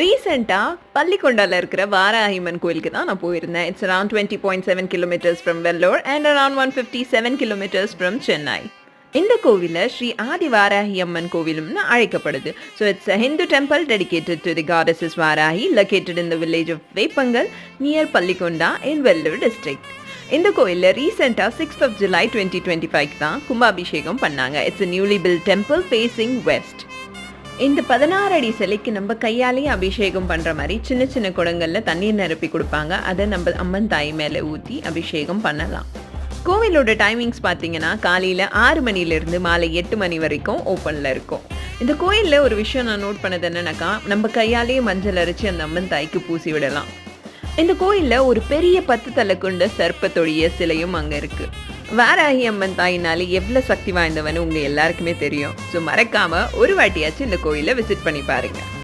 ரீசெண்டாக பள்ளிக்கொண்டால இருக்கிற வாராஹிமன் கோயிலுக்கு தான் நான் போயிருந்தேன். It's around 20.7 kilometres from Vellore and around 157 kilometres from Chennai. இந்த கோவில ஸ்ரீ ஆதி வாராகி அம்மன் கோவிலும்னு அழைக்கப்படுது. So it's a Hindu temple dedicated to the goddess Varahi located in the village of Veppangal near Pallikonda in Vellore district. இந்த கோயிலில் ரீசெண்டாக 6th of July 2025 தான் கும்பாபிஷேகம் பண்ணாங்க. It's a newly built temple facing west. இந்த 16 அடி சிலைக்கு நம்ம கையாலேயே அபிஷேகம் பண்ணுற மாதிரி சின்ன சின்ன குடங்களில் தண்ணீர் நிரப்பி கொடுப்பாங்க. அதை நம்ம அம்மன் தாய் மேலே ஊற்றி அபிஷேகம் பண்ணலாம். கோவிலோட டைமிங்ஸ் பார்த்தீங்கன்னா காலையில் 6 மணிலேருந்து மாலை 8 மணி வரைக்கும் ஓப்பனில் இருக்கும். இந்த கோயிலில் ஒரு விஷயம் நான் நோட் பண்ணது என்னன்னாக்கா, நம்ம கையாலேயே மஞ்சள் அரைச்சி அந்த அம்மன் தாய்க்கு பூசி விடலாம். இந்த கோயிலில் ஒரு பெரிய 10 தலை கொண்ட சர்ப்பத்தொழிய சிலையும் அங்கே இருக்குது. வாராகி அம்மன் தாயினாலே எவ்வளோ சக்தி வாய்ந்தவன்னு உங்கள் எல்லாருக்குமே தெரியும். ஸோ மறக்காமல் ஒரு வாட்டியாச்சும் இந்த கோயிலை விசிட் பண்ணி பாருங்கள்.